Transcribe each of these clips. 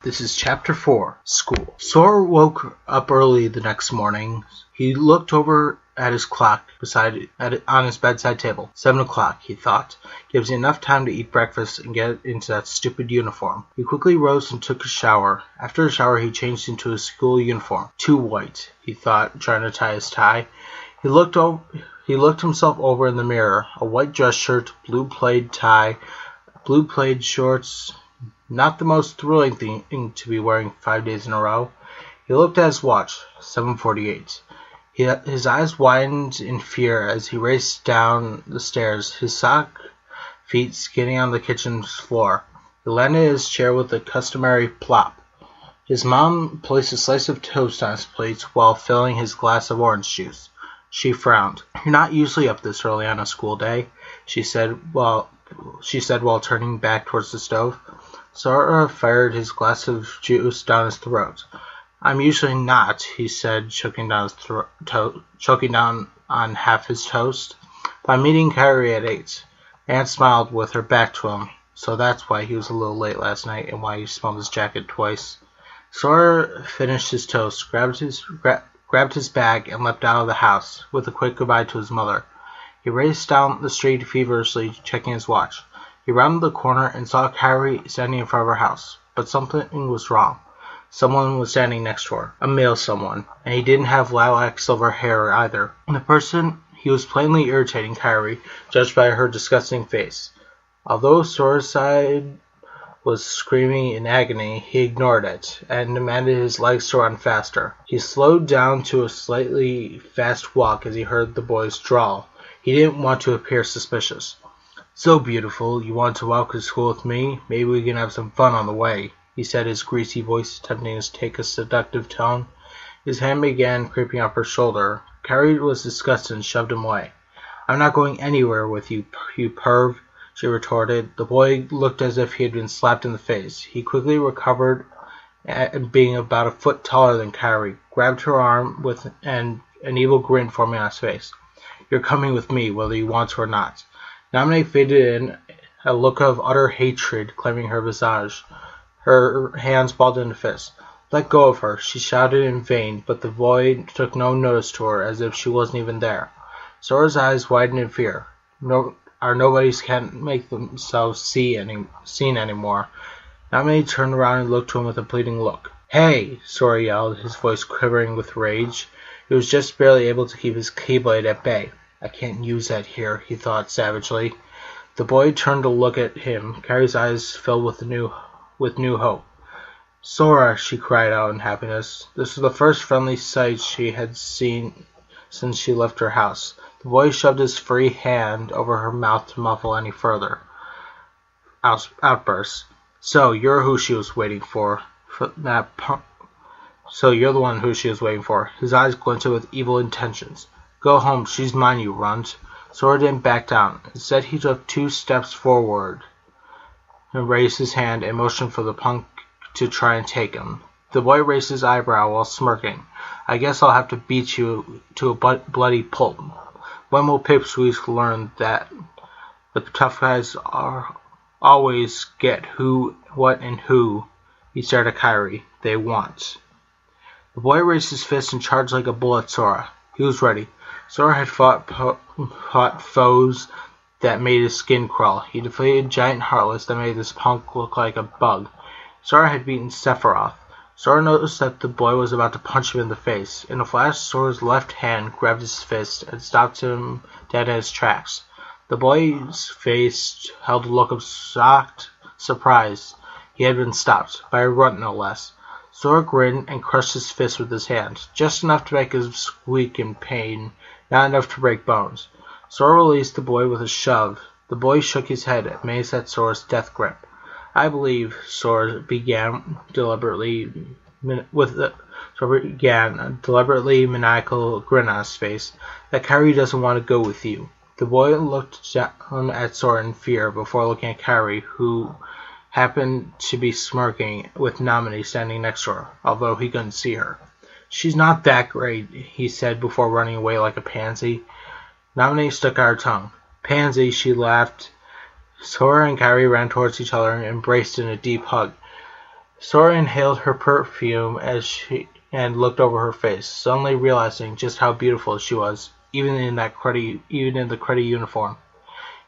This is Chapter 4, School. Sora woke up early the next morning. He looked over at his clock on his bedside table. 7 o'clock, he thought. Gives me enough time to eat breakfast and get into that stupid uniform. He quickly rose and took a shower. After a shower, he changed into his school uniform. Too white, he thought, trying to tie his tie. He looked himself over in the mirror. A white dress shirt, blue plaid tie, blue plaid shorts. Not the most thrilling thing to be wearing 5 days in a row. He looked at his watch, 7:48. His eyes widened in fear as he raced down the stairs, his sock feet skidding on the kitchen floor. He landed in his chair with the customary plop. His mom placed a slice of toast on his plate while filling his glass of orange juice. She frowned. "You're not usually up this early on a school day," she said while turning back towards the stove. Sora fired his glass of juice down his throat. "I'm usually not," he said, choking down on half his toast. "But I'm meeting Kairi at 8. Aunt smiled with her back to him, so that's why he was a little late last night and why he smelled his jacket twice." Sora finished his toast, grabbed his bag, and leapt out of the house, with a quick goodbye to his mother. He raced down the street feverishly, checking his watch. He rounded the corner and saw Kairi standing in front of her house. But something was wrong. Someone was standing next to her. A male someone. And he didn't have lilac silver hair either. He was plainly irritating Kairi, judged by her disgusting face. Although Sora's side was screaming in agony, he ignored it, and demanded his legs to run faster. He slowed down to a slightly fast walk as he heard the boy's drawl. He didn't want to appear suspicious. "So beautiful, you want to walk to school with me? Maybe we can have some fun on the way," he said, his greasy voice attempting to take a seductive tone. His hand began creeping up her shoulder. Kairi was disgusted and shoved him away. "I'm not going anywhere with you, you perv," she retorted. The boy looked as if he had been slapped in the face. He quickly recovered, being about a foot taller than Kairi, grabbed her arm with an evil grin forming on his face. "You're coming with me, whether you want to or not." Naminé faded in, a look of utter hatred claiming her visage. Her hands balled into fists. "Let go of her," she shouted in vain, but the boy took no notice to her, as if she wasn't even there. Sora's eyes widened in fear. Our nobodies can't make themselves seen anymore. Naminé turned around and looked to him with a pleading look. "Hey!" Sora yelled, his voice quivering with rage. He was just barely able to keep his keyblade at bay. "I can't use that here," he thought savagely. The boy turned to look at him. Kairi's eyes filled with new hope. "Sora!" she cried out in happiness. This was the first friendly sight she had seen since she left her house. The boy shoved his free hand over her mouth to muffle any further outbursts. "So you're who she was waiting for. So you're the one who she was waiting for." His eyes glinted with evil intentions. "Go home, she's mine, you runt." Sora didn't back down. Instead, he took 2 steps forward and raised his hand and motioned for the punk to try and take him. The boy raised his eyebrow while smirking. "I guess I'll have to beat you to a bloody pulp. When will Pipsqueak learn that the tough guys always get who, what, and who," he stared at Kairi, "they want?" The boy raised his fist and charged like a bull at Sora. He was ready. Sora had fought foes that made his skin crawl. He defeated giant Heartless that made this punk look like a bug. Sora had beaten Sephiroth. Sora noticed that the boy was about to punch him in the face. In a flash, Sora's left hand grabbed his fist and stopped him dead in his tracks. The boy's face held a look of shocked surprise. He had been stopped, by a runt no less. Sora grinned and crushed his fist with his hand, just enough to make him squeak in pain, not enough to break bones. Sora released the boy with a shove. The boy shook his head, amazed at Sora's death grip. "I believe," Sora began deliberately maniacal grin on his face, "that Kairi doesn't want to go with you." The boy looked down at Sora in fear before looking at Kairi, who happened to be smirking with Naminé standing next to her, although he couldn't see her. "She's not that great," he said before running away like a pansy. Naminé stuck out her tongue. "Pansy," she laughed. Sora and Kairi ran towards each other and embraced in a deep hug. Sora inhaled her perfume and looked over her face, suddenly realizing just how beautiful she was, even in the cruddy uniform.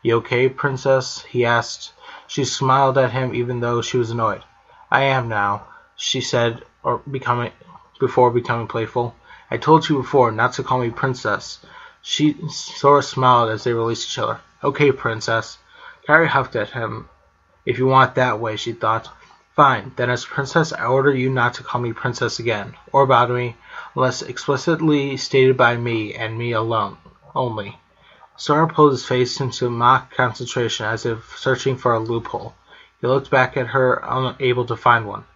"You okay, Princess?" he asked. She smiled at him even though she was annoyed. "I am now," she said, before becoming playful. "I told you before not to call me Princess." Sora smiled as they released each other. "Okay, Princess." Kairi huffed at him. "If you want it that way," she thought. "Fine, then as Princess I order you not to call me Princess again, or bow to me, unless explicitly stated by me and me alone only." Sora pulled his face into mock concentration as if searching for a loophole. He looked back at her, unable to find one.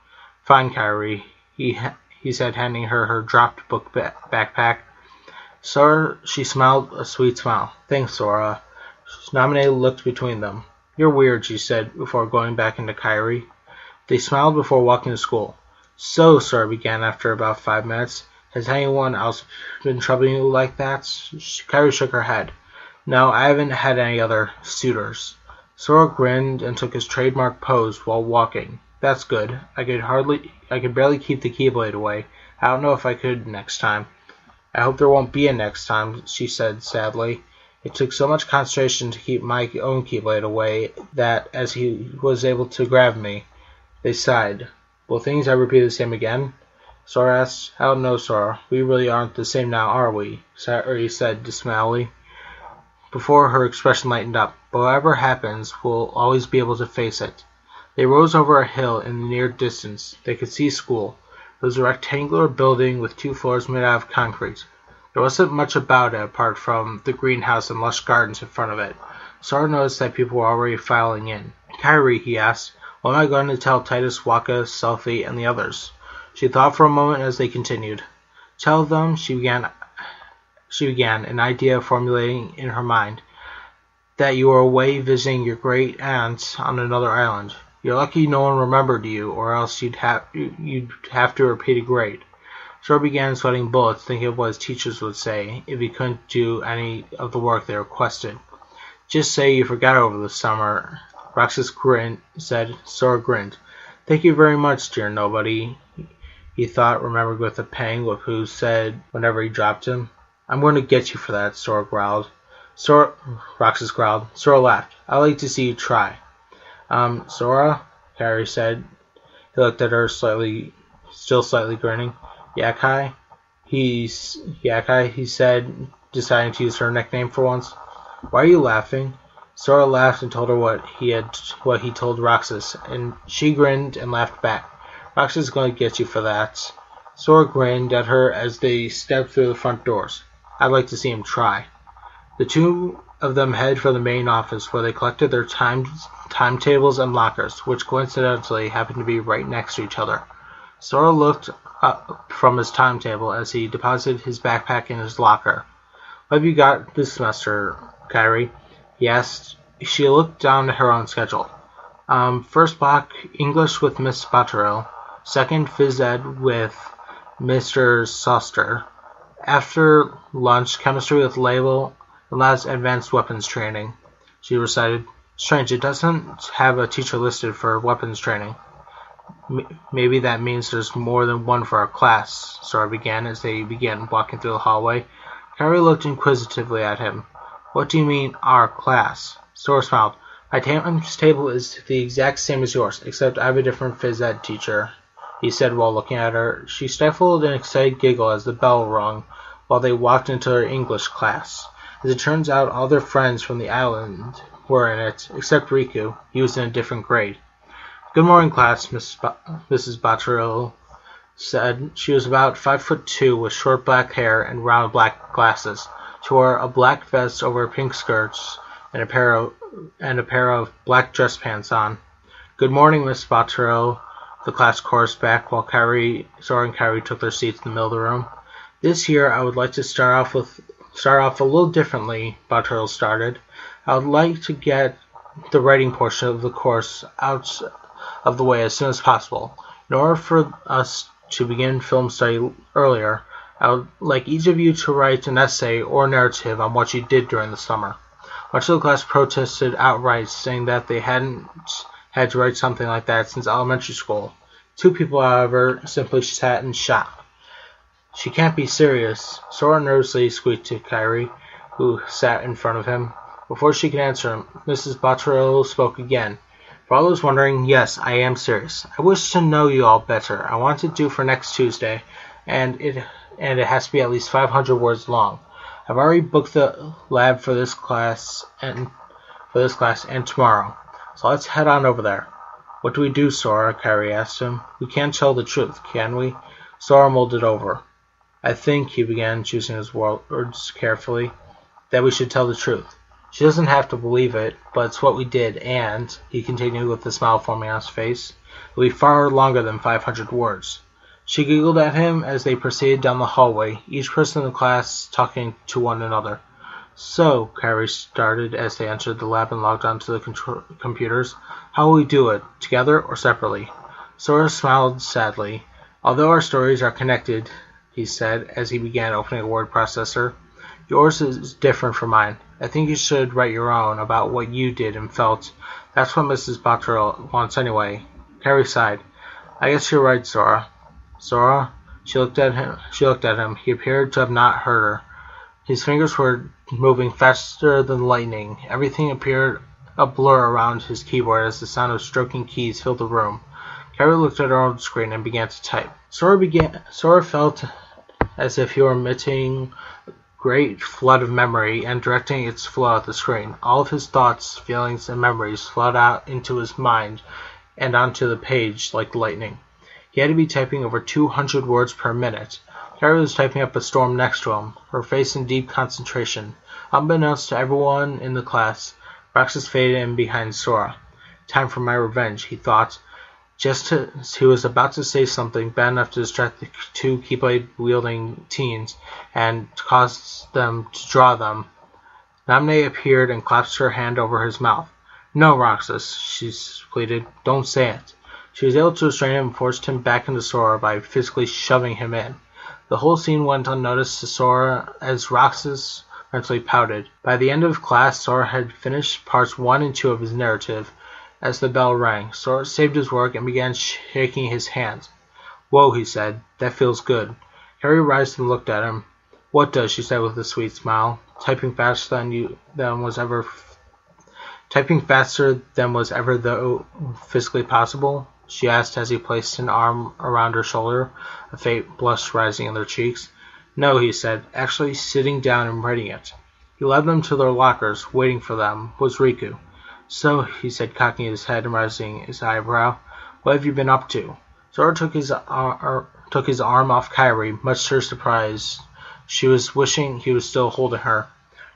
"Fine, Kairi," he said, handing her dropped book backpack. She smiled a sweet smile. "Thanks, Sora." Naminé looked between them. "You're weird," she said, before going back into Kairi. They smiled before walking to school. "So," Sora began after about 5 minutes, "has anyone else been troubling you like that?" Kairi shook her head. "No, I haven't had any other suitors." Sora grinned and took his trademark pose while walking. "That's good. I could barely keep the Keyblade away. I don't know if I could next time." "I hope there won't be a next time," she said sadly. "It took so much concentration to keep my own Keyblade away that, as he was able to grab me." They sighed. "Will things ever be the same again?" Sora asked. "I don't know, Sora. We really aren't the same now, are we?" Kairi said dismally, before her expression lightened up. "But whatever happens, we'll always be able to face it." They rose over a hill in the near distance. They could see school. It was a rectangular building with 2 floors made out of concrete. There wasn't much about it apart from the greenhouse and lush gardens in front of it. Sora noticed that people were already filing in. "Kairi," he asked, "what am I going to tell Titus, Waka, Selphie, and the others?" She thought for a moment as they continued. "Tell them," she began, an idea formulating in her mind, "that you were away visiting your great aunt on another island. You're lucky no one remembered you, or else you'd have to repeat a grade." Sora began sweating bullets, thinking of what his teachers would say if he couldn't do any of the work they requested. "Just say you forgot over the summer," Roxas said. Sora grinned. "Thank you very much, dear nobody," he thought, remembered with a pang what Pooh said whenever he dropped him. "I'm going to get you for that," Roxas growled. Sora laughed. "I'd like to see you try." Sora," Kairi said. He looked at her, still slightly grinning. "Yakai?" he said, deciding to use her nickname for once. "Why are you laughing?" Sora laughed and told her what he told Roxas, and she grinned and laughed back. "Roxas is going to get you for that." Sora grinned at her as they stepped through the front doors. "I'd like to see him try." The two of them headed for the main office, where they collected their timetables and lockers, which coincidentally happened to be right next to each other. Sora looked up from his timetable as he deposited his backpack in his locker. "What have you got this semester, Kairi?" he asked. She looked down at her own schedule. First block, English with Miss Botterill. Second, Phys Ed with Mr. Soster. After lunch, chemistry with Label, and last, advanced weapons training," she recited. "Strange, it doesn't have a teacher listed for weapons training." "Maybe that means there's more than one for our class," Sora began as they began walking through the hallway. Kairi looked inquisitively at him. "What do you mean, our class?" Sora smiled. "My timetable is the exact same as yours, except I have a different phys ed teacher," he said while looking at her. She stifled an excited giggle as the bell rung while they walked into her English class. As it turns out, all their friends from the island were in it, except Riku. He was in a different grade. "Good morning, class," Mrs. Botterill said. She was about 5'2", with short black hair and round black glasses. She wore a black vest over her pink skirts and a pair of black dress pants on. "Good morning, Miss Botterill," the class chorused back while Sora and Kairi took their seats in the middle of the room. "This year I would like to start off a little differently," Botterill started. "I would like to get the writing portion of the course out of the way as soon as possible. In order for us to begin film study earlier, I would like each of you to write an essay or narrative on what you did during the summer." Much of the class protested outright, saying that they hadn't had to write something like that since elementary school. Two people, however, simply sat in shock. She can't be serious, Sora nervously squeaked to Kairi, who sat in front of him. Before she could answer him, Mrs. Botterill spoke again. For all those wondering, yes, I am serious. I wish to know you all better. I want it due for next Tuesday, and it has to be at least 500 words long. I've already booked the lab for this class and tomorrow. So let's head on over there. What do we do, Sora? Kairi asked him. We can't tell the truth, can we? Sora mulled it over. I think, he began, choosing his words carefully, that we should tell the truth. She doesn't have to believe it, but it's what we did, and, he continued with a smile forming on his face, it'll be far longer than 500 words. She giggled at him as they proceeded down the hallway, each person in the class talking to one another. So, Kairi started as they entered the lab and logged onto the computers, how will we do it, together or separately? Sora smiled sadly. Although our stories are connected, he said as he began opening a word processor, yours is different from mine. I think you should write your own about what you did and felt. That's what Mrs. Botterill wants anyway. Kairi sighed. I guess you're right, Sora. Sora? She looked at him. He appeared to have not heard her. His fingers were moving faster than lightning. Everything appeared a blur around his keyboard as the sound of stroking keys filled the room. Kairi looked at her own screen and began to type. Sora felt as if he were emitting a great flood of memory and directing its flow at the screen. All of his thoughts, feelings, and memories flowed out into his mind and onto the page like lightning. He had to be typing over 200 words per minute. Kairi was typing up a storm next to him, her face in deep concentration. Unbeknownst to everyone in the class, Roxas faded in behind Sora. Time for my revenge, he thought. Just as he was about to say something bad enough to distract the two Keyblade-wielding teens and cause them to draw them, Naminé appeared and clasped her hand over his mouth. No, Roxas, she pleaded. Don't say it. She was able to restrain him and forced him back into Sora by physically shoving him in. The whole scene went unnoticed to Sora as Roxas mentally pouted. By the end of class, Sora had finished parts 1 and 2 of his narrative. As the bell rang, Sora saved his work and began shaking his hands. Whoa, he said. That feels good. Kairi rised and looked at him. What does? She said with a sweet smile. Typing faster than was ever physically possible? She asked as he placed an arm around her shoulder, a faint blush rising in their cheeks. No, he said, actually sitting down and writing it. He led them to their lockers. Waiting for them was Riku. So, he said, cocking his head and raising his eyebrow, what have you been up to? Sora took his arm off Kairi, much to her surprise. She was wishing he was still holding her.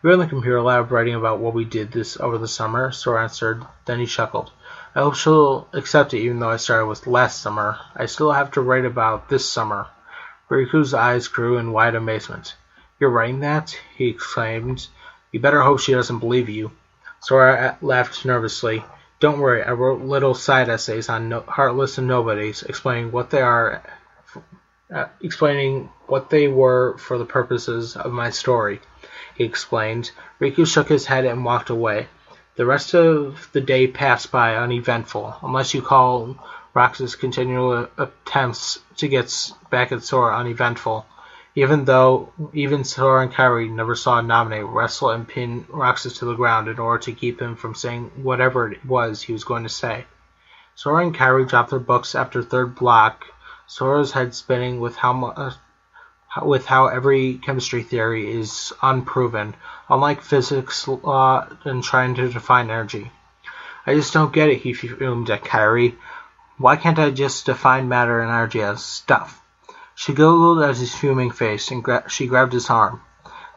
We were in the computer lab writing about what we did over the summer, Sora answered. Then he chuckled. I hope she'll accept it even though I started with last summer. I still have to write about this summer. Riku's eyes grew in wide amazement. You're writing that? He exclaimed. You better hope she doesn't believe you. Sora laughed nervously. Don't worry, I wrote little side essays on Heartless and Nobodies, explaining what they were for the purposes of my story, he explained. Riku shook his head and walked away. The rest of the day passed by uneventful, unless you call Roxas' continual attempts to get back at Sora uneventful, even Sora and Kairi never saw Naminé wrestle and pin Roxas to the ground in order to keep him from saying whatever it was he was going to say. Sora and Kairi dropped their books after third block, Sora's head spinning with how every chemistry theory is unproven, unlike physics law and trying to define energy. I just don't get it, he fumed at Kairi. Why can't I just define matter and energy as stuff? She giggled at his fuming face, and she grabbed his arm.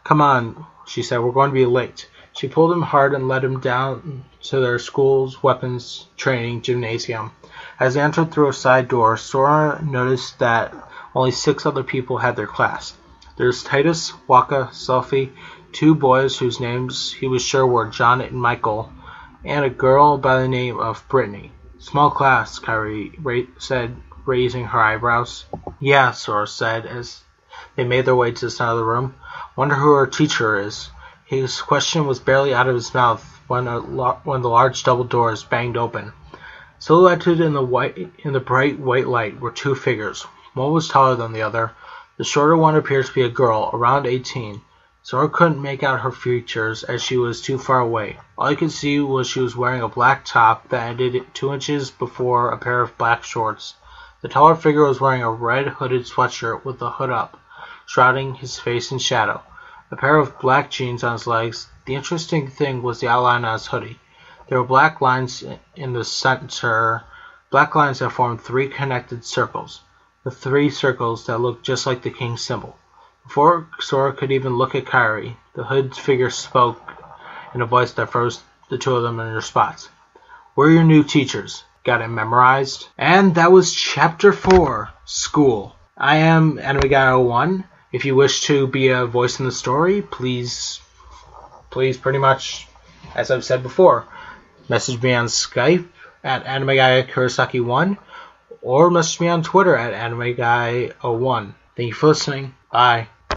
Come on, she said, we're going to be late. She pulled him hard and led him down to their school's weapons training gymnasium. As they entered through a side door, Sora noticed that only 6 other people had their class. There's Titus, Waka, Selphie, 2 boys whose names he was sure were John and Michael, and a girl by the name of Brittany. Small class, Kairi said, raising her eyebrows. Yeah, Sora said as they made their way to the center of the room. Wonder who our teacher is. His question was barely out of his mouth when the large double doors banged open. Silhouetted in the bright white light were two figures. One was taller than the other. The shorter one appeared to be a girl, around 18. Sora couldn't make out her features as she was too far away. All he could see was she was wearing a black top that ended 2 inches before a pair of black shorts. The taller figure was wearing a red hooded sweatshirt with the hood up, shrouding his face in shadow. A pair of black jeans on his legs. The interesting thing was the outline on his hoodie. There were black lines in the center, black lines that formed 3 connected circles, the 3 circles that looked just like the king's symbol. Before Sora could even look at Kairi, the hooded figure spoke in a voice that froze the two of them in their spots. "We're your new teachers. Got it memorized?" And that was Chapter 4, School. I am Anime Guy 01. If you wish to be a voice in the story, please pretty much, as I've said before, message me on Skype at AnimeGuyKurosaki1 or message me on Twitter at AnimeGuy01. Thank you for listening. Bye.